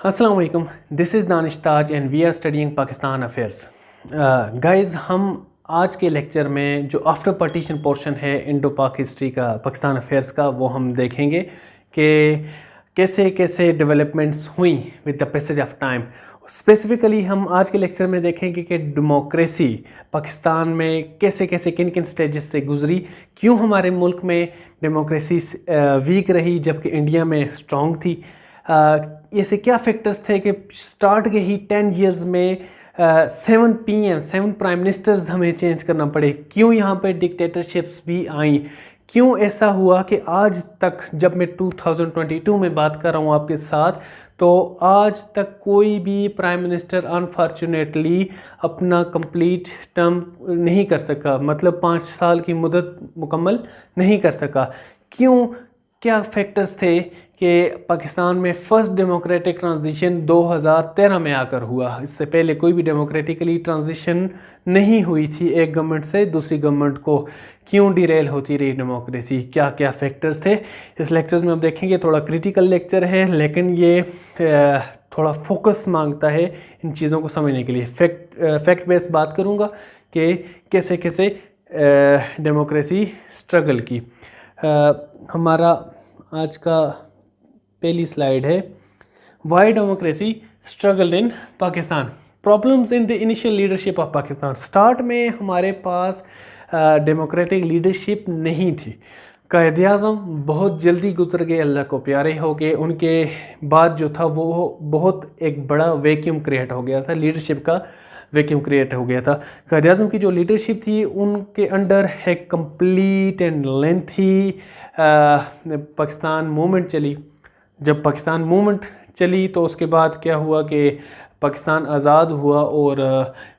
अस्सलाम वालेकुम, this is Danish Taj and we are studying Pakistan affairs. Guys, हम आज के लेक्चर में जो आफ्टर पार्टीशन पोर्शन है इंडो पाक हिस्ट्री का, पाकिस्तान अफेयर्स का, वो हम देखेंगे कि कैसे कैसे डेवलपमेंट्स हुई with the passage of time. Specifically हम आज के लेक्चर में देखेंगे कि डेमोक्रेसी पाकिस्तान में कैसे कैसे किन किन स्टेजेस से गुजरी, क्यों हमारे मुल्क में डेमोक्रेसी वीक रही जबकि इंडिया में स्ट्रॉन्ग थी। ऐसे क्या फैक्टर्स थे कि स्टार्ट के ही 10 इयर्स में 7 प्राइम मिनिस्टर्स हमें चेंज करना पड़े, क्यों यहाँ पे डिक्टेटरशिप्स भी आई, क्यों ऐसा हुआ कि आज तक, जब मैं 2022 में बात कर रहा हूँ आपके साथ, तो आज तक कोई भी प्राइम मिनिस्टर अनफॉर्चुनेटली अपना कंप्लीट टर्म नहीं कर सका, मतलब 5 साल की मुद्दत मुकम्मल नहीं कर सका। क्यों, क्या फैक्टर्स थे कि पाकिस्तान में फ़र्स्ट डेमोक्रेटिक ट्रांजिशन 2013 में आकर हुआ। इससे पहले कोई भी डेमोक्रेटिकली ट्रांजिशन नहीं हुई थी एक गवर्नमेंट से दूसरी गवर्नमेंट को। क्यों डिरेल होती रही डेमोक्रेसी, क्या क्या फैक्टर्स थे, इस लेक्चर्स में हम देखेंगे। थोड़ा क्रिटिकल लेक्चर है लेकिन ये थोड़ा फोकस मांगता है इन चीज़ों को समझने के लिए। फैक्ट बेस्ड बात करूँगा कि कैसे कैसे डेमोक्रेसी स्ट्रगल की। हमारा आज का पहली स्लाइड है, Y democracy struggle in Pakistan, problems in the initial leadership of Pakistan. Start में हमारे पास डेमोक्रेटिक लीडरशिप नहीं थी। कायदे आज़म बहुत जल्दी गुजर गए, अल्लाह को प्यारे हो गए। उनके बाद जो था वो बहुत एक बड़ा वैक्यूम क्रिएट हो गया था, लीडरशिप का वैक्यूम क्रिएट हो गया था। कायदे आज़म की जो लीडरशिप थी उनके अंडर एक complete and lengthy Pakistan movement चली। जब पाकिस्तान मूवमेंट चली तो उसके बाद क्या हुआ कि पाकिस्तान आज़ाद हुआ और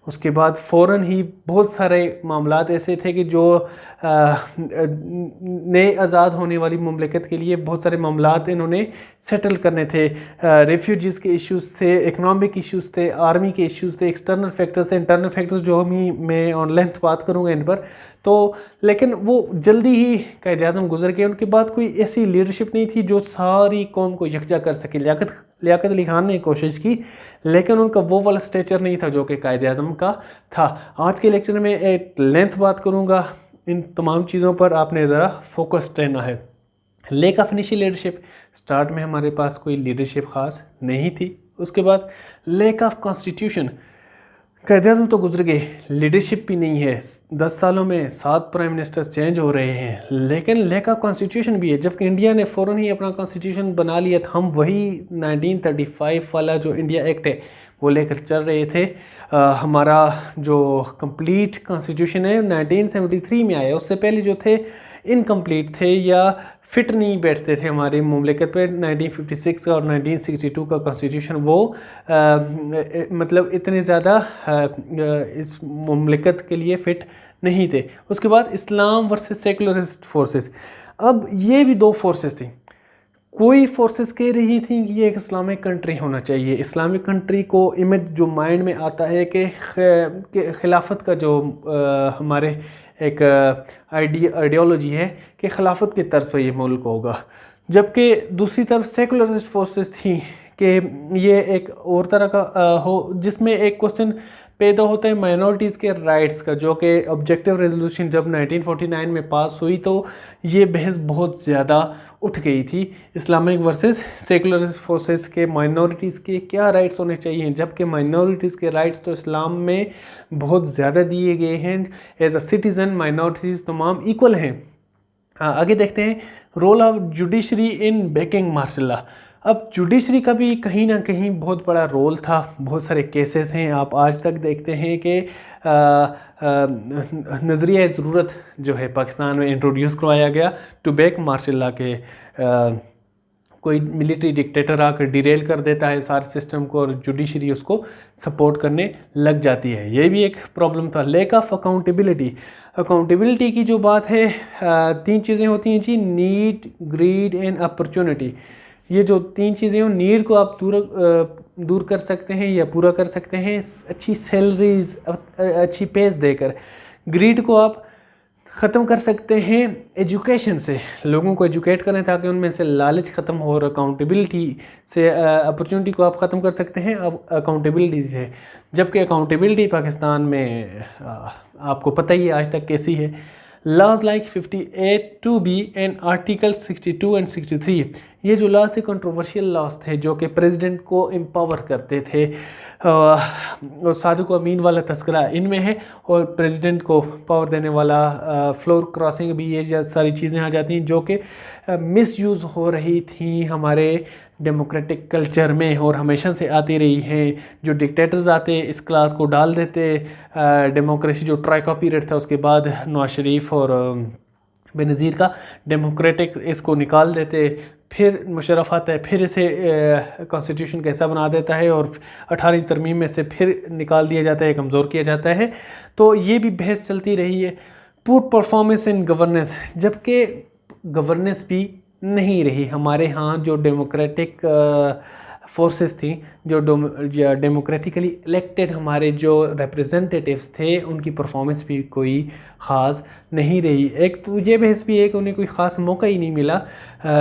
उसके बाद फ़ौरन ही बहुत सारे मामलात ऐसे थे कि जो नए आज़ाद होने वाली मुमलिकत के लिए बहुत सारे मामलात इन्होंने सेटल करने थे। रेफ्यूजीज़ के इश्यूज़ थे, इकनॉमिक इश्यूज़ थे, आर्मी के इश्यूज़ थे, एक्सटर्नल फैक्टर्स थे, इंटरनल फैक्टर्स जो मैं ऑन लेंथ बात करूँगा इन पर। तो लेकिन वो जल्दी ही कायदे आज़म गुजर गए। उनके बाद कोई ऐसी लीडरशिप नहीं थी जो सारी कौम को यकजा कर सके। लियाकत अली खान ने कोशिश की लेकिन उनका वो वाला स्टेचर नहीं था जो कि कायदे आज़म का था। आज के लेक्चर में एक लेंथ बात करूँगा, इन तमाम चीज़ों पर आपने ज़रा फोकस्ड रहना है। Lake of initial leadership, start में हमारे पास कोई लीडरशिप ख़ास नहीं थी। उसके बाद लेक ऑफ कॉन्स्टिट्यूशन, कायदे आज़म तो गुजर गए, लीडरशिप भी नहीं है। 10 सालों में 7 प्राइम मिनिस्टर्स चेंज हो रहे हैं लेकिन लेक ऑफ कॉन्स्टिट्यूशन भी है। जबकि इंडिया ने फ़ौरन ही अपना कॉन्स्टिट्यूशन बना लिया था, हम वही 1935 वाला जो इंडिया एक्ट है वो लेकर चल रहे थे। हमारा जो कंप्लीट कॉन्स्टिट्यूशन है 1973 में आया, उससे पहले जो थे इनकम्प्लीट थे या फिट नहीं बैठते थे हमारी मुमलिकत पे। 1956 का और 1962 का कॉन्स्टिट्यूशन वो मतलब इतने ज़्यादा इस मुमलिकत के लिए फ़िट नहीं थे। उसके बाद इस्लाम वर्सेस सेकुलरिस्ट फोर्सेस, अब ये भी दो फोर्सेस थी। कोई फोर्सेस कह रही थी कि ये एक इस्लामिक कंट्री होना चाहिए। इस्लामिक कंट्री को इमेज जो माइंड में आता है कि खिलाफत का जो हमारे एक आइडियोलॉजी है कि खिलाफत की तर्ज पर ये मुल्क होगा। जबकि दूसरी तरफ सेकुलरिस्ट फोर्सेस थी कि ये एक और तरह का हो, जिसमें एक क्वेश्चन पैदा होता है माइनॉरिटीज़ के राइट्स का, जो कि ऑब्जेक्टिव रेजोल्यूशन जब 1949 में पास हुई तो ये बहस बहुत ज़्यादा उठ गई थी। इस्लामिक वर्सेस सेकुलरिस्ट फोर्सेस के माइनॉरिटीज़ के क्या राइट्स होने चाहिए, जबकि माइनॉरिटीज़ के राइट्स तो इस्लाम में बहुत ज़्यादा दिए गए हैं। एज अ सिटीज़न माइनॉरिटीज़ तमाम इक्वल हैं। आगे देखते हैं role of judiciary in backing martial law. अब जुडिशरी का भी कहीं ना कहीं बहुत बड़ा रोल था। बहुत सारे केसेस हैं, आप आज तक देखते हैं कि नज़रिया ज़रूरत जो है पाकिस्तान में इंट्रोड्यूस करवाया गया टू बैक मार्शल लॉ के। कोई मिलिट्री डिक्टेटर आकर डिरेल कर देता है सारे सिस्टम को और जुडिशरी उसको सपोर्ट करने लग जाती है, ये भी एक प्रॉब्लम था। लेक ऑफ अकाउंटेबिलिटी, अकाउंटेबिलिटी की जो बात है 3 चीज़ें होती हैं जी, नीड, ग्रीड एंड अपॉर्चुनिटी। ये जो 3 चीज़ें हैं, नीड को आप दूर कर सकते हैं या पूरा कर सकते हैं अच्छी सैलरीज, अच्छी पेस देकर। ग्रीड को आप ख़त्म कर सकते हैं एजुकेशन से, लोगों को एजुकेट करें ताकि उनमें से लालच ख़त्म हो, और अकाउंटेबिलिटी से अपॉर्चुनिटी को आप ख़त्म कर सकते हैं अब अकाउंटेबिलिटी से। जबकि अकाउंटेबिलिटी पाकिस्तान में आपको पता ही है आज तक कैसी है। Laws like 58(2)(b and article 62 and 63, ये जो लॉज थे कंट्रोवर्शियल लॉज थे जो कि प्रेसिडेंट को एम्पावर करते थे, और सादिक अमीन वाला तस्करा इनमें है, और प्रेसिडेंट को पावर देने वाला फ्लोर क्रॉसिंग भी, ये सारी चीज़ें आ जाती हैं जो कि मिसयूज़ हो रही थी हमारे डेमोक्रेटिक कल्चर में और हमेशा से आती रही हैं। जो डिक्टेटर्स आते इस क्लास को डाल देते, डेमोक्रेसी जो ट्राइका पीरियड था उसके बाद नवाज शरीफ और बेनज़ीर का, डेमोक्रेटिक इसको निकाल देते, फिर मुशर्रफ आता है, फिर इसे कॉन्स्टिट्यूशन कैसा बना देता है और 18वीं तरमीम में से फिर निकाल दिया जाता है, कमज़ोर किया जाता है। तो ये भी बहस चलती रही है। पुअर परफॉर्मेंस इन गवर्नेंस, जबकि गवर्नेंस भी नहीं रही हमारे यहाँ। जो डेमोक्रेटिक फोर्सेस थी, जो डेमोक्रेटिकली इलेक्टेड हमारे जो रिप्रेजेंटेटिव्स थे, उनकी परफॉर्मेंस भी कोई ख़ास नहीं रही। एक तो ये बहस भी है कि उन्हें कोई ख़ास मौका ही नहीं मिला,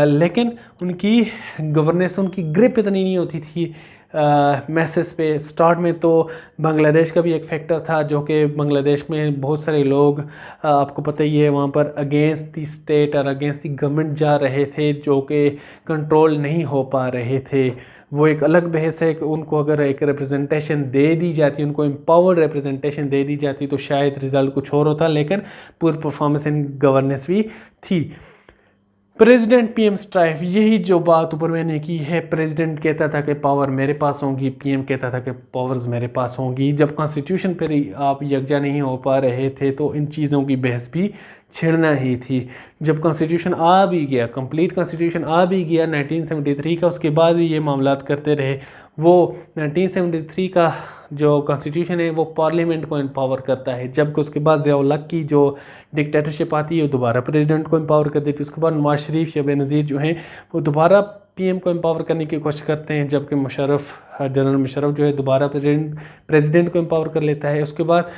लेकिन उनकी गवर्नेंस, उनकी ग्रिप इतनी नहीं होती थी मैसेज पे। स्टार्ट में तो बांग्लादेश का भी एक फैक्टर था, जो कि बांग्लादेश में बहुत सारे लोग आपको पता ही है वहाँ पर अगेंस्ट दी स्टेट और अगेंस्ट दी गवर्नमेंट जा रहे थे, जो कि कंट्रोल नहीं हो पा रहे थे। वो एक अलग बहस है कि उनको अगर एक रिप्रेजेंटेशन दे दी जाती, उनको एम्पावर्ड रिप्रेजेंटेशन दे दी जाती तो शायद रिज़ल्ट कुछ और होता, लेकिन पूरी परफॉर्मेंस इन गवर्नेंस भी थी। प्रेसिडेंट पीएम स्ट्राइफ, यही जो बात ऊपर मैंने की है। प्रेसिडेंट कहता था कि पावर मेरे पास होंगी, पीएम कहता था कि पावर्स मेरे पास होंगी। जब कॉन्स्टिट्यूशन पर आप यकजा नहीं हो पा रहे थे तो इन चीज़ों की बहस भी छिड़ना ही थी। जब कॉन्स्टिट्यूशन आ भी गया, कंप्लीट कॉन्स्टिट्यूशन आ भी गया 1973 का, उसके बाद भी ये मामलात करते रहे। वो 1973 का जो कॉन्स्टिट्यूशन है वो पार्लियामेंट को एम्पावर करता है, जबकि उसके बाद ज़िया-उल हक की जो डिक्टेटरशिप आती है वो दोबारा प्रेसिडेंट को एम्पावर कर देती है। उसके बाद नवाज शरीफ या बेनज़ीर जो हैं वो दोबारा पीएम को एम्पावर करने की कोशिश करते हैं, जबकि जनरल मुशर्रफ जो है दोबारा प्रेसिडेंट को एम्पावर कर लेता है। उसके बाद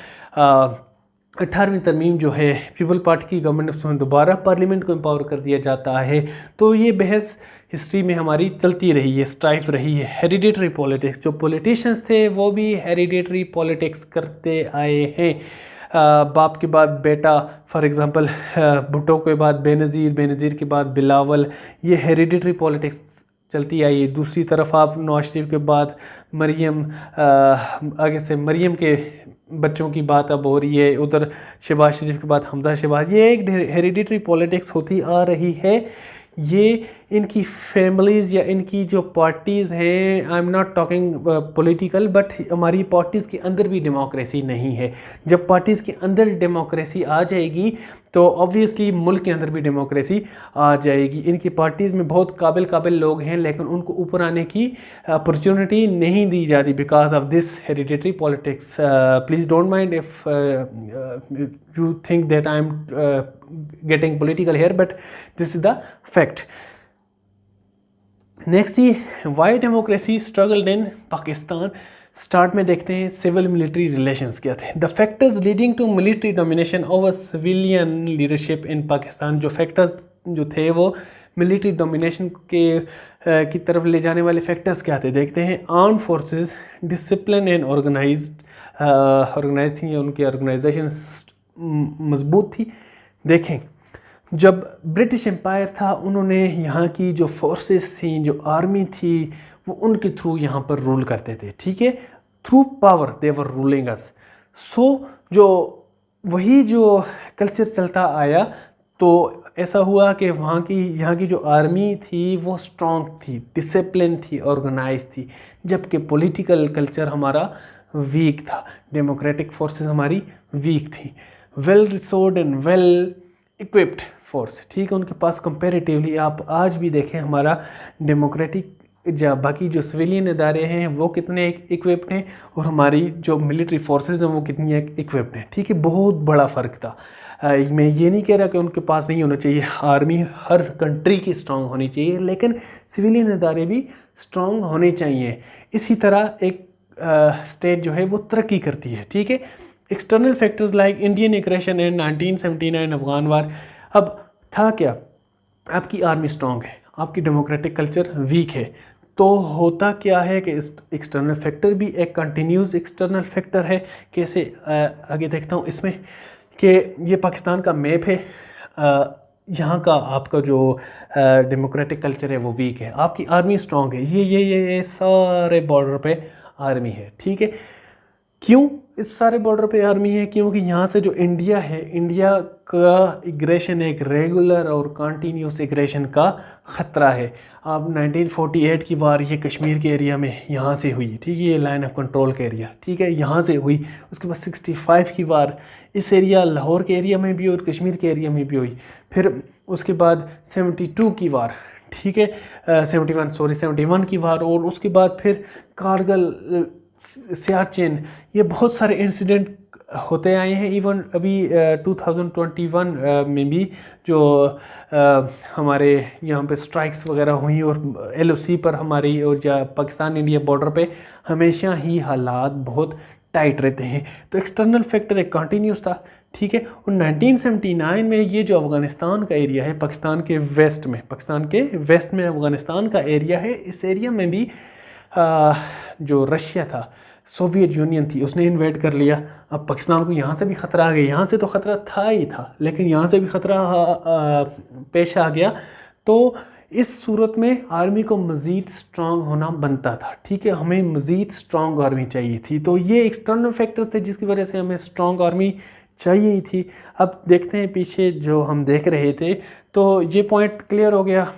18वीं तरमीम जो है पीपल पार्टी की गवर्नमेंट, उसमें दोबारा पार्लियामेंट को एम्पावर कर दिया जाता है। तो ये बहस हिस्ट्री में हमारी चलती रही है, स्ट्राइफ रही है। हेरिडेटरी पॉलिटिक्स, जो पॉलिटिशियंस थे वो भी हेरिडेटरी पॉलिटिक्स करते आए हैं। बाप के बाद बेटा, फॉर एग्ज़ाम्पल भुट्टो के बाद बेनज़ीर, बेनज़ीर के बाद बिलावल, ये हेरिडेटरी पॉलिटिक्स चलती आई है। दूसरी तरफ आप नवाज शरीफ के बाद मरियम, आगे से मरियम के बच्चों की बात अब हो रही है, उधर शहबाज शरीफ के बाद हमजा शहबाज, ये एक हेरिडेटरी पॉलिटिक्स होती आ रही है। ये इनकी फैमिलीज़ या इनकी जो पार्टीज़ हैं, I am not talking political, but हमारी पार्टीज़ के अंदर भी डेमोक्रेसी नहीं है। जब पार्टीज़ के अंदर डेमोक्रेसी आ जाएगी तो ऑब्वियसली मुल्क के अंदर भी डेमोक्रेसी आ जाएगी। इनकी पार्टीज़ में बहुत काबिल लोग हैं, लेकिन उनको ऊपर आने की अपॉर्चुनिटी नहीं दी जाती because of this hereditary politics. Please don't mind if you think that I'm getting political here, but this is the fact. Next ही why democracy struggled in Pakistan. Start में देखते हैं सिविल मिलिट्री रिलेशंस क्या थे। The factors leading to military domination over civilian leadership in Pakistan, जो factors जो थे वो मिलिट्री डोमिनेशन की तरफ ले जाने वाले फैक्टर्स क्या थे, देखते हैं। Armed forces discipline and organise थी, उनकी ऑर्गेनाइजेशन मजबूत थी। देखें, जब ब्रिटिश एम्पायर था उन्होंने यहाँ की जो फोर्सेस थी, जो आर्मी थी, वो उनके थ्रू यहाँ पर रूल करते थे, ठीक है, through power they were ruling us. So जो वही जो कल्चर चलता आया तो ऐसा हुआ कि यहाँ की जो आर्मी थी वो स्ट्रॉन्ग थी, डिसिप्लिन थी, ऑर्गेनाइज थी, जबकि पॉलिटिकल कल्चर हमारा वीक था, डेमोक्रेटिक फोर्सेस हमारी वीक थी। Well resourced and well equipped force, ठीक है, उनके पास कंपैरेटिवली आप आज भी देखें हमारा डेमोक्रेटिक बाकी जो सिविलियन इदारे हैं वो कितने इक्विप्ड हैं और हमारी जो मिलिट्री फोर्सेस हैं वो कितनी इक्विप्ड हैं, ठीक है, बहुत बड़ा फ़र्क था। मैं ये नहीं कह रहा कि उनके पास नहीं होना चाहिए, आर्मी हर कंट्री की स्ट्रॉन्ग होनी चाहिए, लेकिन सिविलियन इदारे भी स्ट्रॉन्ग होने चाहिए। इसी तरह एक स्टेट जो है वो तरक्की करती है, ठीक है। External factors like Indian aggression and 1979 Afghan war. अब था क्या, आपकी आर्मी स्ट्रांग है, आपकी डेमोक्रेटिक कल्चर वीक है, तो होता क्या है कि एक्सटर्नल फैक्टर भी एक कंटिन्यूस एक्सटर्नल फैक्टर है। कैसे, आगे देखता हूँ इसमें कि ये पाकिस्तान का मैप है, यहाँ का आपका जो डेमोक्रेटिक कल्चर है वो वीक है, आपकी आर्मी स्ट्रांग है, ये सारे बॉर्डर पे आर्मी है, ठीक है। क्यों इस सारे बॉर्डर पे आर्मी है? क्योंकि यहाँ से जो इंडिया है, इंडिया का एग्रेशन एक रेगुलर और कंटिन्यूस एग्रेशन का ख़तरा है। अब 1948 की वार ये कश्मीर के एरिया में यहाँ से हुई, ठीक है, ये लाइन ऑफ कंट्रोल का एरिया, ठीक है, यहाँ से हुई। उसके बाद 65 की वार इस एरिया लाहौर के एरिया में भी और कश्मीर के एरिया में भी हुई। फिर उसके बाद 72 की वार, ठीक है, 71 की वार, और उसके बाद फिर कारगिल, सियाचिन, ये बहुत सारे इंसिडेंट होते आए हैं। इवन अभी 2021 में भी जो हमारे यहाँ पे स्ट्राइक्स वगैरह हुई और LOC पर हमारी और या पाकिस्तान इंडिया बॉर्डर पे हमेशा ही हालात बहुत टाइट रहते हैं। तो एक्सटर्नल फैक्टर एक कंटिन्यूस था, ठीक है। और 1979 में ये जो अफ़गानिस्तान का एरिया है, पाकिस्तान के वेस्ट में अफ़गानिस्तान का एरिया है, इस एरिया में भी जो रशिया था, सोवियत यूनियन थी, उसने इन्वेड कर लिया। अब पाकिस्तान को यहाँ से भी ख़तरा आ गया, यहाँ से तो ख़तरा था ही था, लेकिन यहाँ से भी ख़तरा पेश आ गया। तो इस सूरत में आर्मी को मज़ीद स्ट्रांग होना बनता था, ठीक है, हमें मज़ीद स्ट्रांग आर्मी चाहिए थी। तो ये एक्सटर्नल फैक्टर्स थे जिसकी वजह से हमें स्ट्रांग आर्मी चाहिए थी। अब देखते हैं पीछे जो हम देख रहे थे, तो ये पॉइंट क्लियर हो गया।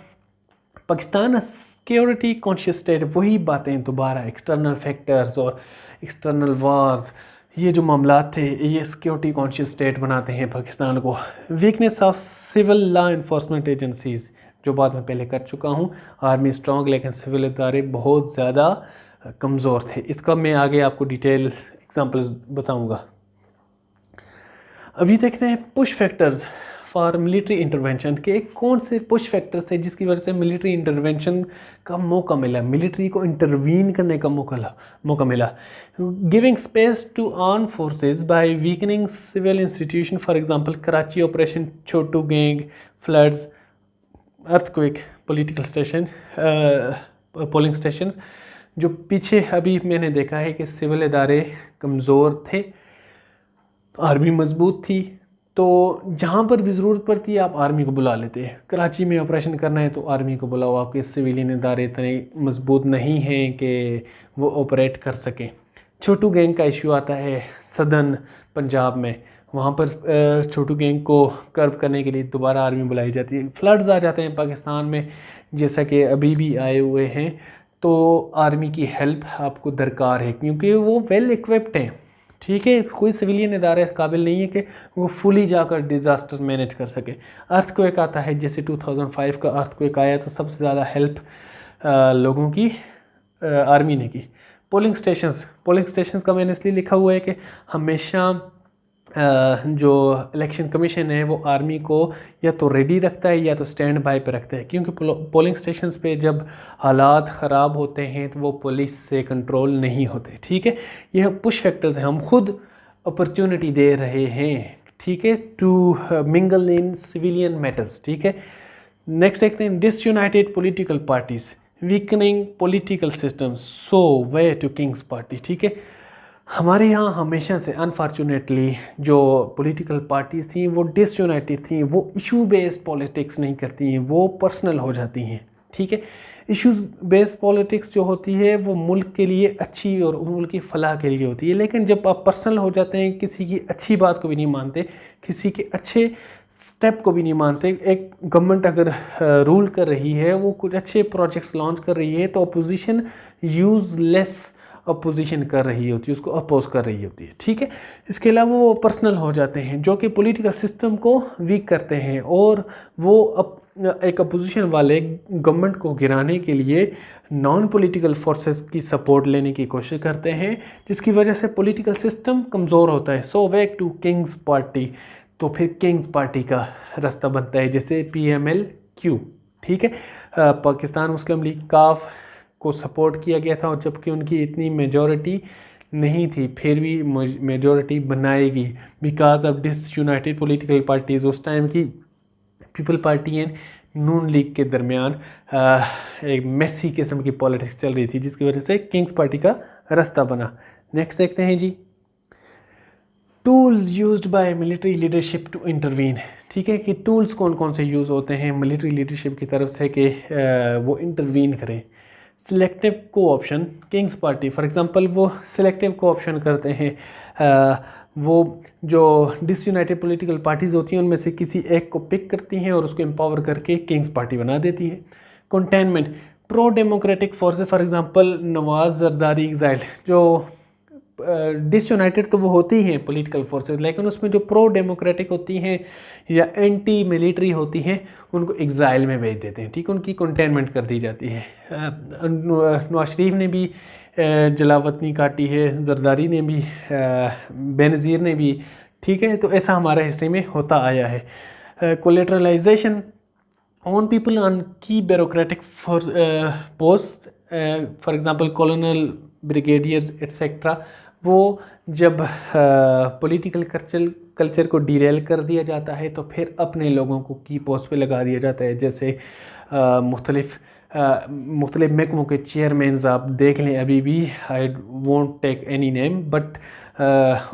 पाकिस्तान सिक्योरिटी कॉन्शियस स्टेट, वही बातें दोबारा, एक्सटर्नल फैक्टर्स और एक्सटर्नल वार्स, ये जो मामलात थे, ये सिक्योरिटी कॉन्शियस स्टेट बनाते हैं पाकिस्तान को। Weakness of civil law enforcement agencies, जो बात मैं पहले कर चुका हूँ, आर्मी स्ट्रांग लेकिन सिविल इदारे बहुत ज़्यादा कमज़ोर थे। इसका मैं आगे आपको डिटेल एग्जांपल्स बताऊँगा। अभी देखते हैं push factors for military intervention के कौन से पुश फैक्टर्स थे जिसकी वजह से मिलिट्री इंटरवेंशन का मौका मिला, मिलिट्री को इंटरवीन करने का मौका मिला। Giving space to arm forces by weakening civil institution, for example Karachi operation Chotu gang, floods, earthquake, political station, polling station. जो पीछे अभी मैंने देखा है कि सिविल इदारे कमज़ोर थे, आर्मी मजबूत थी, तो जहाँ पर भी ज़रूरत पड़ती है आप आर्मी को बुला लेते हैं। कराची में ऑपरेशन करना है तो आर्मी को बुलाओ, आपके सिविलियन इदारे इतने मजबूत नहीं हैं कि वो ऑपरेट कर सकें। छोटू गैंग का इशू आता है सदर्न पंजाब में, वहाँ पर छोटू गैंग को कर्ब करने के लिए दोबारा आर्मी बुलाई जाती है। फ्लड्स आ जाते हैं पाकिस्तान में, जैसा कि अभी भी आए हुए हैं, तो आर्मी की हेल्प आपको दरकार है क्योंकि वो वेल इक्विप्ड हैं, ठीक है। कोई सिविलियन इदारे इस काबिल नहीं है कि वो फुली जाकर डिज़ास्टर मैनेज कर सके। अर्थक्वेक आता है, जैसे 2005 का अर्थक्वेक आया तो सबसे ज़्यादा हेल्प लोगों की आर्मी ने की। पोलिंग स्टेशंस का मैंने इसलिए लिखा हुआ है कि हमेशा जो इलेक्शन कमीशन है वो आर्मी को या तो रेडी रखता है या तो स्टैंड बाय पे रखता है, क्योंकि पोलिंग स्टेशंस पे जब हालात ख़राब होते हैं तो वो पुलिस से कंट्रोल नहीं होते, ठीक है। यह पुश फैक्टर्स हैं, हम खुद अपॉर्चुनिटी दे रहे हैं, ठीक है, to mingle in civilian matters, ठीक है। नेक्स्ट देखते हैं disunited political parties, weakening political system, so way to Kings party, ठीक है। हमारे यहाँ हमेशा से अनफॉर्चुनेटली जो पॉलिटिकल पार्टीज़ थी वो डिसयूनाइटेड थी, वो इशू बेस्ड पॉलिटिक्स नहीं करती हैं, वो पर्सनल हो जाती हैं, ठीक है। इश्यूज़ बेस्ड पॉलिटिक्स जो होती है वो मुल्क के लिए अच्छी और मुल्क की फलाह के लिए होती है, लेकिन जब आप पर्सनल हो जाते हैं, किसी की अच्छी बात को भी नहीं मानते, किसी के अच्छे स्टेप को भी नहीं मानते, एक गवर्नमेंट अगर रूल कर रही है, वो कुछ अच्छे प्रोजेक्ट्स लॉन्च कर रही है, तो अपोजिशन यूज़लेस अपोजिशन कर रही होती है, उसको अपोज कर रही होती है, ठीक है। इसके अलावा वो पर्सनल हो जाते हैं जो कि पॉलिटिकल सिस्टम को वीक करते हैं, और वो एक अपोजिशन वाले गवर्नमेंट को गिराने के लिए नॉन पॉलिटिकल फोर्सेस की सपोर्ट लेने की कोशिश करते हैं, जिसकी वजह से पॉलिटिकल सिस्टम कमज़ोर होता है। So back to Kings party, तो फिर किंग्स पार्टी का रास्ता बनता है, जैसे PMLQ, ठीक है। पाकिस्तान मुस्लिम लीग काफ को सपोर्ट किया गया था, और जबकि उनकी इतनी मेजॉरिटी नहीं थी फिर भी मेजॉरिटी बनाएगी because of disunited political parties. उस टाइम की people party and Noon league के दरमियान एक मेसी किस्म की पॉलिटिक्स चल रही थी, जिसकी वजह से किंग्स पार्टी का रास्ता बना। नेक्स्ट देखते हैं जी, tools used by military leadership to intervene. ठीक है, कि टूल्स कौन कौन से यूज़ होते हैं मिलिट्री लीडरशिप की तरफ से कि वो इंटरवीन करें। सिलेक्टिव को option, Kings party for example वो सिलेक्टिव को ऑप्शन करते हैं। वो जो डिसयूनाइटेड पॉलिटिकल पार्टीज़ होती हैं उनमें से किसी एक को पिक करती हैं और उसको एम्पावर करके किंग्स पार्टी बना देती है। Containment, pro democratic forces for example Nawaz Zardari exile, जो डिसयूनाइटेड तो वो होती हैं पॉलिटिकल फोर्सेस, लेकिन उसमें जो प्रो डेमोक्रेटिक होती हैं या एंटी मिलिट्री होती हैं उनको एग्जाइल में भेज देते हैं। ठीक, उनकी कंटेनमेंट कर दी जाती है। नवाज शरीफ ने भी जलावतनी काटी है, जरदारी ने भी, बेनज़ीर ने भी। ठीक है, तो ऐसा हमारा हिस्ट्री में होता आया है। कोलेटरलाइजेशन ऑन पीपल ऑन की bureaucratic post for example कॉलोनल, brigadiers etcetera, वो जब पॉलिटिकल कल्चर को डिरेल कर दिया जाता है तो फिर अपने लोगों को की पोस्ट पे लगा दिया जाता है। जैसे मुख्तलिफ महकमों के चेयरमैन आप देख लें, अभी भी I won't take any name but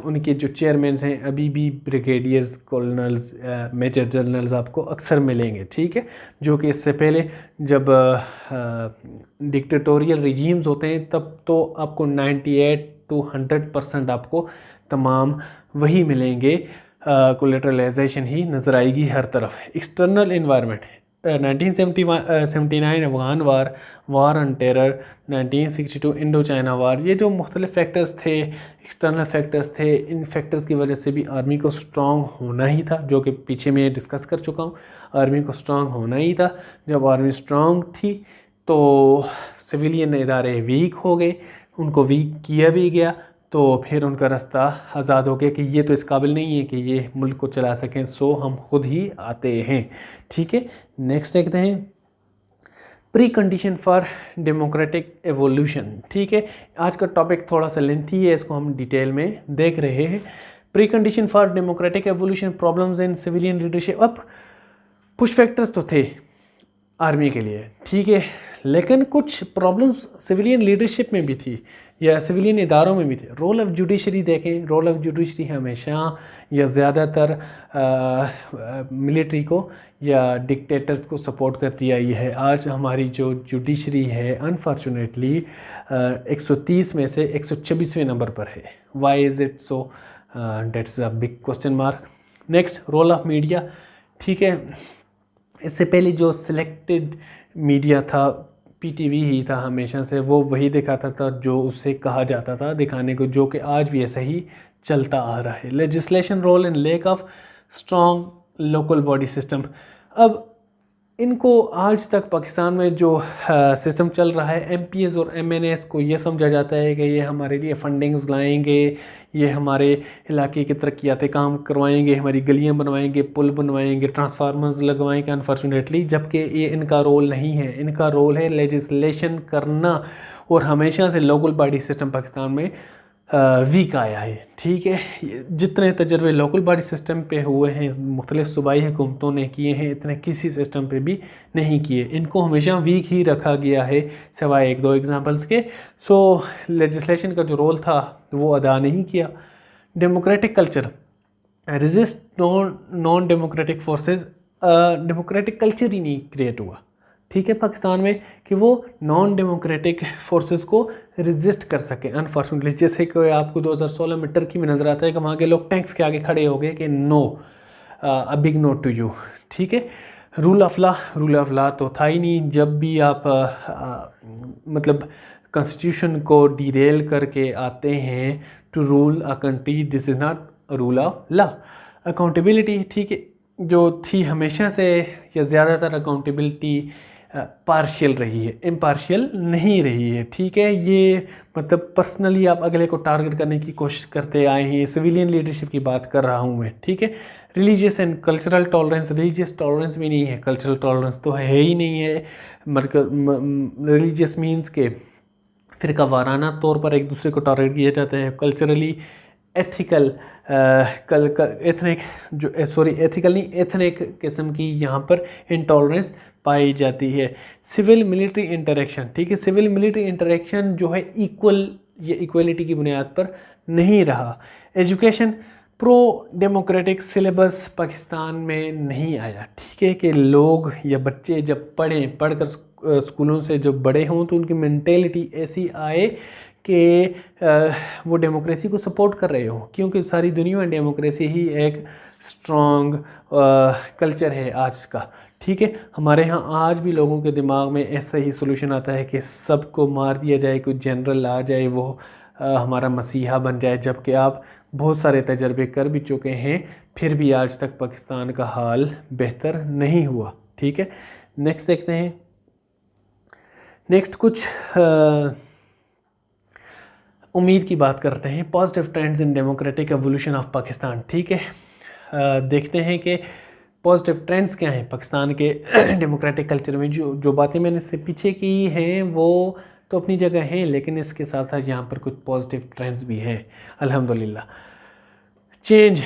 उनके जो चेयरमैन हैं अभी भी ब्रिगेडियर्स, कॉलोनल्स, मेजर जनरल्स आपको अक्सर मिलेंगे। ठीक है, जो कि इससे पहले जब डिक्टेटोरियल रिजीम्स होते हैं तब तो आपको 98 to 100% आपको तमाम वही मिलेंगे। कोलेटरलाइजेशन ही नज़र आएगी हर तरफ। External environment, 1979 Afghan war on terror, 1962 Indo China war, ये जो मुख्तलिफ फैक्टर्स थे, एक्सटर्नल फैक्टर्स थे, इन फैक्टर्स की वजह से भी आर्मी को स्ट्रॉन्ग होना ही था, जो कि पीछे मैं डिस्कस कर चुका हूँ। आर्मी को स्ट्रॉन्ग होना ही था। जब आर्मी स्ट्रॉन्ग थी तो सिविलियन इदारे वीक हो गए, उनको वीक किया भी गया, तो फिर उनका रास्ता आज़ाद हो गया कि ये तो इस काबिल नहीं है कि ये मुल्क को चला सकें, सो हम खुद ही आते हैं। ठीक है, नेक्स्ट देखते हैं, pre condition for democratic evolution. ठीक है, आज का टॉपिक थोड़ा सा लेंथी है, इसको हम डिटेल में देख रहे हैं। Pre condition for democratic evolution, problems in civilian leadership. अब कुछ फैक्टर्स तो थे आर्मी के लिए, ठीक है, लेकिन कुछ प्रॉब्लम्स सिविलियन लीडरशिप में भी थी या सिविलियन इदारों में भी थे। रोल ऑफ जुडिशरी देखें, रोल ऑफ जुडिशरी हमेशा या ज़्यादातर मिलिट्री को या डिक्टेटर्स को सपोर्ट करती आई है। आज हमारी जो जुडिशरी है अनफॉर्चुनेटली 130 में से 124वें नंबर पर है। Why is it so, that's a big question mark. Next, role of media. ठीक है, इससे पहले जो सिलेक्टेड मीडिया था पीटीवी ही था हमेशा से, वो वही दिखाता था जो उससे कहा जाता था दिखाने को, जो कि आज भी ऐसा ही चलता आ रहा है। Legislation role in lack of strong local body system. अब इनको आज तक पाकिस्तान में जो सिस्टम चल रहा है, एमपीएस और एमएनएस को ये समझा जाता है कि ये हमारे लिए फंडिंग्स लाएंगे, ये हमारे इलाके की तरक्याती काम करवाएंगे, हमारी गलियां बनवाएंगे, पुल बनवाएंगे, ट्रांसफार्मर्स लगवाएंगे, अनफॉर्चुनेटली, जबकि ये इनका रोल नहीं है। इनका रोल है लेजिस्लेशन करना, और हमेशा से लोकल बॉडी सिस्टम पाकिस्तान में वीक आया है। ठीक है, जितने तजर्बे लोकल बॉडी सिस्टम पे हुए हैं मुख्तलिफ सूबाई हुकूमतों ने किए हैं, इतने किसी सिस्टम पे भी नहीं किए। इनको हमेशा वीक ही रखा गया है सिवाय एक दो एग्जांपल्स के। सो लेजिस्लेशन का जो रोल था वो अदा नहीं किया। Democratic culture, resist non democratic forces. Democratic culture ही नहीं क्रिएट हुआ, ठीक है, पाकिस्तान में, कि वो नॉन डेमोक्रेटिक फोर्सेस को रेजिस्ट कर सके। अनफॉर्चुनेटली, जैसे कि आपको 2016 में टर्की में नज़र आता है कि वहाँ के लोग टैंक्स के आगे खड़े हो गए कि no, a big no to you. ठीक है, रूल ऑफ लॉ तो था ही नहीं। जब भी आप मतलब कॉन्स्टिट्यूशन को डिरेल करके आते हैं to rule a country, this is not rule of law. Accountability, ठीक है, जो थी हमेशा से या ज़्यादातर अकाउंटेबिलिटी पार्शियल रही है, इम्पार्शियल नहीं रही है। ठीक है, ये मतलब पर्सनली आप अगले को टारगेट करने की कोशिश करते आए हैं। सिविलियन लीडरशिप की बात कर रहा हूँ मैं। ठीक है, religious and cultural tolerance, religious tolerance भी नहीं है, कल्चरल टॉलरेंस तो है ही नहीं है। मतलब रिलीजियस मीन्स के फ़िरका वाराना तौर पर एक दूसरे को टारगेट किया जाता है। कल्चरली एथिकल एथनिक एथिकल नहीं, एथनिक किस्म की यहाँ पर इंटॉलरेंस पाई जाती है। सिविल मिलिट्री इंटरेक्शन, ठीक है, सिविल मिलिट्री इंटरेक्शन जो है इक्वल या इक्वलिटी की बुनियाद पर नहीं रहा। Education pro democratic syllabus Pakistan में नहीं आया, ठीक है, कि लोग या बच्चे जब पढ़कर स्कूलों से जब बड़े हों तो उनकी मेंटेलिटी ऐसी आए कि वो डेमोक्रेसी को सपोर्ट कर रहे हों, क्योंकि सारी दुनिया में डेमोक्रेसी ही एक स्ट्रॉन्ग कल्चर है आज का, ठीक है। हमारे यहाँ आज भी लोगों के दिमाग में ऐसा ही सोल्यूशन आता है कि सबको मार दिया जाए, कोई जनरल आ जाए वो हमारा मसीहा बन जाए, जबकि आप बहुत सारे तजर्बे कर भी चुके हैं, फिर भी आज तक पाकिस्तान का हाल बेहतर नहीं हुआ, ठीक है। नेक्स्ट देखते हैं। नेक्स्ट कुछ उम्मीद की बात करते हैं। Positive trends in democratic evolution of Pakistan, ठीक है। देखते हैं कि पॉजिटिव ट्रेंड्स क्या हैं पाकिस्तान के डेमोक्रेटिक कल्चर में। जो बातें मैंने इससे पीछे की हैं वो तो अपनी जगह हैं, लेकिन इसके साथ साथ यहाँ पर कुछ पॉजिटिव ट्रेंड्स भी हैं अल्हम्दुलिल्लाह। चेंज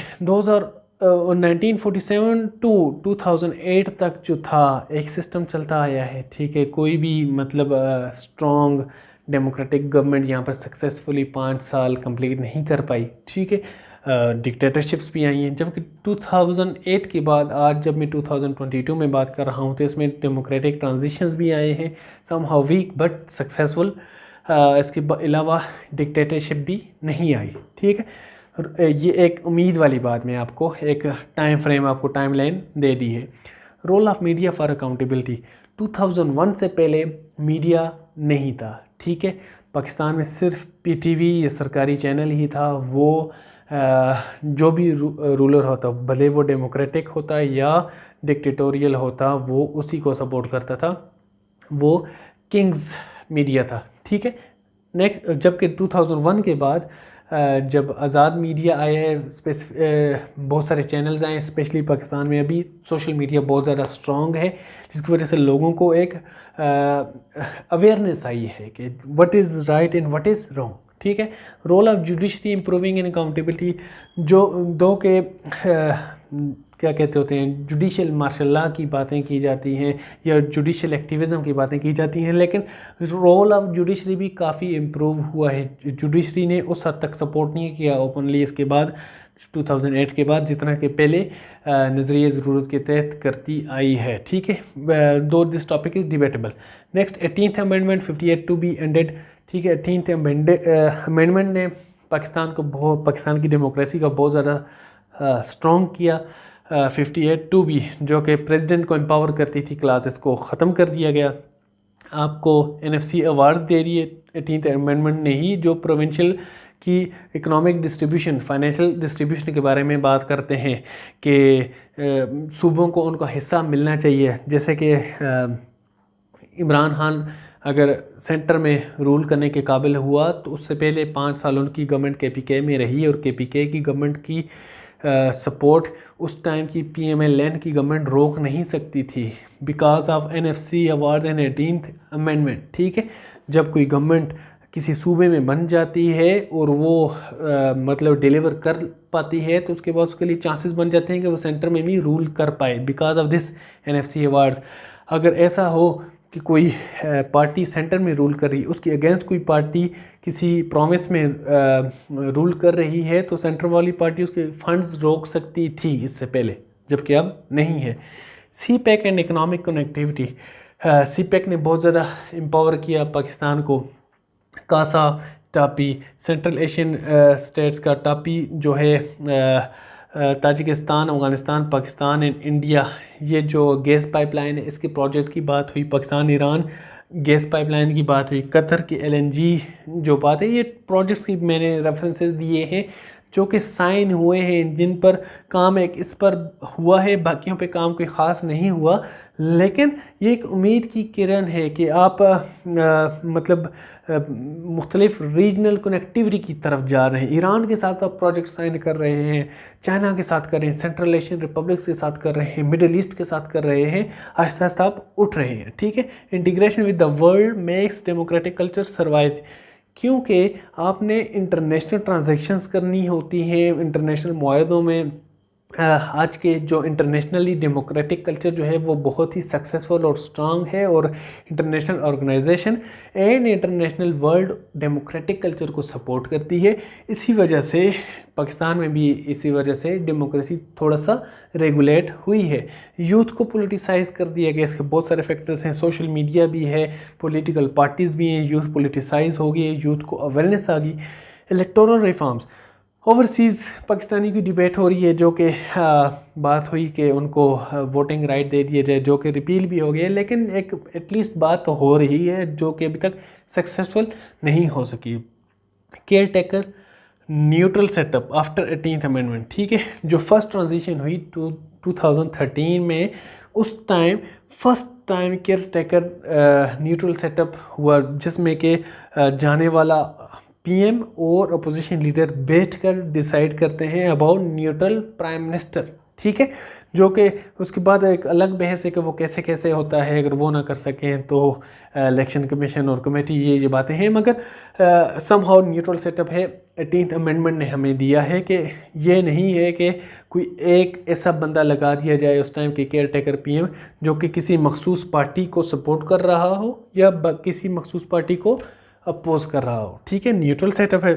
1947 टू 2008 तक जो था एक सिस्टम चलता आया है, ठीक है। कोई भी मतलब स्ट्रॉन्ग डेमोक्रेटिक गवर्नमेंट यहाँ पर सक्सेसफुली 5 साल कंप्लीट नहीं कर पाई, ठीक है। डिक्टेटरशिप्स भी आई हैं, जबकि 2008 के बाद आज जब मैं 2022 में बात कर रहा हूँ तो इसमें डेमोक्रेटिक ट्रांजिशंस भी आए हैं, समहाउ वीक बट सक्सेसफुल। इसके अलावा डिक्टेटरशिप भी नहीं आई, ठीक है। ये एक उम्मीद वाली बात मैं आपको एक टाइम फ्रेम, आपको टाइम लाइन दे दी है। Role of media for accountability, 2001 से पहले मीडिया नहीं था, ठीक है। पाकिस्तान में सिर्फ PTV या सरकारी चैनल ही था, वो जो भी रूलर होता, भले वो डेमोक्रेटिक होता या डिक्टेटोरियल होता, वो उसी को सपोर्ट करता था, वो किंग्स मीडिया था, ठीक है। नेक्स्ट, जबकि 2001 के बाद जब आज़ाद मीडिया आया है, बहुत सारे चैनल्स आए हैं, स्पेशली पाकिस्तान में अभी सोशल मीडिया बहुत ज़्यादा स्ट्रॉन्ग है, जिसकी वजह से लोगों को एक अवेयरनेस आई है कि what is right and what is wrong, ठीक है। Role of judiciary improving in accountability, जो दो के क्या कहते होते हैं, जुडिशल मार्शल लॉ की बातें की जाती हैं या जुडिशल एक्टिविज़म की बातें की जाती हैं, लेकिन रोल ऑफ जुडिशरी भी काफ़ी इम्प्रूव हुआ है। जुडिशरी ने उस हद तक सपोर्ट नहीं किया ओपनली इसके बाद 2008 के बाद जितना कि पहले नज़रिए ज़रूरत के तहत करती आई है, ठीक है। दो this topic is debatable. Next 18th amendment 58 to be ended, ठीक है। 18th अमेंडमेंट ने पाकिस्तान की डेमोक्रेसी का बहुत ज़्यादा स्ट्रॉन्ग किया। 58 टू बी जो कि प्रेसिडेंट को एम्पावर करती थी क्लासेस को ख़त्म कर दिया गया। आपको NFC अवार्ड दे दिए 18th अमेंडमेंट ने ही, जो प्रोविंशियल की इकोनॉमिक डिस्ट्रीब्यूशन, फाइनेंशियल डिस्ट्रीब्यूशन के बारे में बात करते हैं कि सूबों को उनका हिस्सा मिलना चाहिए। जैसे कि इमरान खान अगर सेंटर में रूल करने के काबिल हुआ तो उससे पहले 5 साल उनकी गवर्नमेंट KPK में रही, और KPK की गवर्नमेंट की सपोर्ट उस टाइम की PMLN की गवर्नमेंट रोक नहीं सकती थी because of NFC award and 18th amendment, ठीक है। जब कोई गवर्नमेंट किसी सूबे में बन जाती है और वो मतलब डिलीवर कर पाती है तो उसके बाद उसके लिए चांसेस बन जाते हैं कि वो सेंटर में भी रूल कर पाए because of this NFC awards. अगर ऐसा हो कि कोई पार्टी सेंटर में रूल कर रही है, उसके अगेंस्ट कोई पार्टी किसी प्रोविंस में रूल कर रही है, तो सेंटर वाली पार्टी उसके फंड्स रोक सकती थी इससे पहले, जबकि अब नहीं है। CPEC and economic connectivity, CPEC ने बहुत ज़्यादा एम्पावर किया पाकिस्तान को। कासा टापी, सेंट्रल एशियन स्टेट्स का टापी जो है, Tajikistan, Afghanistan, Pakistan and India, ये जो गैस पाइपलाइन है इसके प्रोजेक्ट की बात हुई। पाकिस्तान ईरान गैस पाइपलाइन की बात हुई। कतर की LNG जो बात है, ये प्रोजेक्ट्स की मैंने रेफरेंसेस दिए हैं जो कि साइन हुए हैं, जिन पर काम एक इस पर हुआ है, बाकियों पे काम कोई ख़ास नहीं हुआ, लेकिन ये एक उम्मीद की किरण है कि आप मतलब मुख्तलिफ रीजनल कनेक्टिविटी की तरफ जा रहे हैं। ईरान के साथ आप प्रोजेक्ट साइन कर रहे हैं, चाइना के साथ कर रहे हैं, सेंट्रल एशियन रिपब्लिक्स के साथ कर रहे हैं, मिडल ईस्ट के साथ कर रहे हैं, आहिस्ता आहिस्ता आप उठ रहे हैं, ठीक है। Integration with the world makes democratic culture survive, क्योंकि आपने इंटरनेशनल ट्रांजैक्शंस करनी होती हैं इंटरनेशनल मुआहदों में। आज के जो इंटरनेशनली डेमोक्रेटिक कल्चर जो है वो बहुत ही सक्सेसफुल और स्ट्रांग है, और international organisation and international world democratic culture को सपोर्ट करती है। इसी वजह से पाकिस्तान में भी इसी वजह से डेमोक्रेसी थोड़ा सा रेगुलेट हुई है। यूथ को पोलिटिसाइज कर दिया गया, इसके बहुत सारे फैक्टर्स हैं। सोशल मीडिया भी है, पॉलिटिकल पार्टीज़ भी हैं, यूथ पोलिटिसाइज हो गई, यूथ को अवेयरनेस आ गई। इलेक्टोरल रिफॉर्म्स, ओवरसीज़ पाकिस्तानी की डिबेट हो रही है, जो कि बात हुई कि उनको वोटिंग राइट दे दिया जाए, जो कि रिपील भी हो गया, लेकिन एक एटलीस्ट बात तो हो रही है जो कि अभी तक सक्सेसफुल नहीं हो सकी। Care taker neutral setup after 18th amendment, ठीक है, जो फर्स्ट ट्रांजिशन हुई 2013 में, उस time first time care taker neutral setup हुआ, जिसमें कि जाने वाला पीएम और अपोजिशन लीडर बैठकर डिसाइड करते हैं अबाउट न्यूट्रल प्राइम मिनिस्टर, ठीक है, जो कि उसके बाद एक अलग बहस है कि वो कैसे कैसे होता है। अगर वो ना कर सकें तो इलेक्शन कमीशन और कमेटी, ये बातें हैं, मगर समहाउ न्यूट्रल सेटअप है। 18th अमेंडमेंट ने हमें दिया है कि ये नहीं है कि कोई एक ऐसा बंदा लगा दिया जाए उस टाइम के केयर टेकर पीएम जो कि किसी मखसूस पार्टी को सपोर्ट कर रहा हो या किसी मखसूस पार्टी को अपोज कर रहा हो, ठीक है। न्यूट्रल सेटअप है।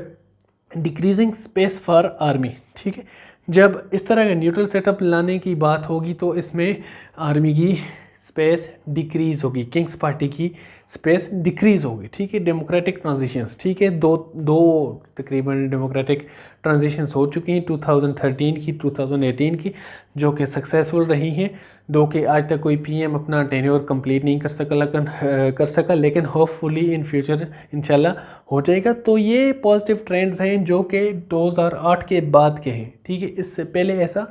डिक्रीजिंग स्पेस फॉर आर्मी, ठीक है, जब इस तरह का न्यूट्रल सेटअप लाने की बात होगी तो इसमें आर्मी की स्पेस डिक्रीज़ होगी, किंग्स पार्टी की स्पेस डिक्रीज़ होगी, ठीक है। डेमोक्रेटिक ट्रांजिशंस, ठीक है, दो तकरीबन डेमोक्रेटिक ट्रांजिशंस हो चुकी हैं, 2013 की, 2018 की, जो कि सक्सेसफुल रही हैं। दो कि आज तक कोई पीएम अपना टेन्योर कंप्लीट नहीं कर सका, लेकिन होपफुली इन फ्यूचर इंशाल्लाह हो जाएगा। तो ये पॉजिटिव ट्रेंड्स हैं जो कि 2008 के बाद के हैं, ठीक है। इससे पहले ऐसा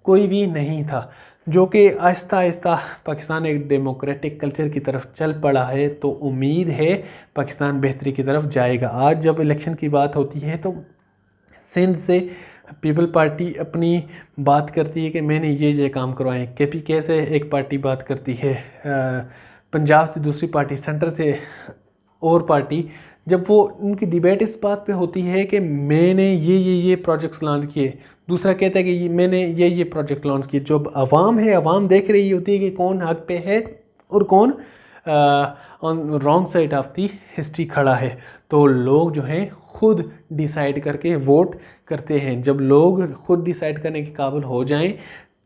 कोई भी नहीं था, जो कि आहिस्ता आहिस्ता पाकिस्तान एक डेमोक्रेटिक कल्चर की तरफ चल पड़ा है। तो उम्मीद है पाकिस्तान बेहतरी की तरफ जाएगा। आज जब इलेक्शन की बात होती है तो सिंध से पीपल पार्टी अपनी बात करती है कि मैंने ये काम करवाएं, केपीके से एक पार्टी बात करती है, पंजाब से दूसरी पार्टी, सेंटर से और पार्टी, जब वो उनकी डिबेट इस बात पे होती है कि मैंने ये प्रोजेक्ट्स लॉन्च किए, दूसरा कहता है कि मैंने ये प्रोजेक्ट लॉन्च किए। जो आवाम है, आवाम देख रही होती है कि कौन हक पे है और कौन on wrong side of the history खड़ा है। तो लोग जो हैं खुद डिसाइड करके वोट करते हैं। जब लोग खुद डिसाइड करने के काबिल हो जाएं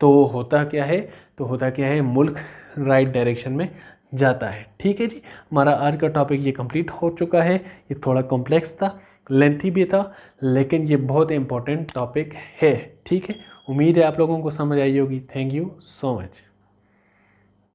तो होता क्या है, मुल्क राइट डायरेक्शन में जाता है, ठीक है जी। हमारा आज का टॉपिक ये कंप्लीट हो चुका है। ये थोड़ा कॉम्प्लेक्स था, लेंथी भी था, लेकिन ये बहुत इंपॉर्टेंट टॉपिक है, ठीक है। उम्मीद है आप लोगों को समझ आई होगी। Thank you so much.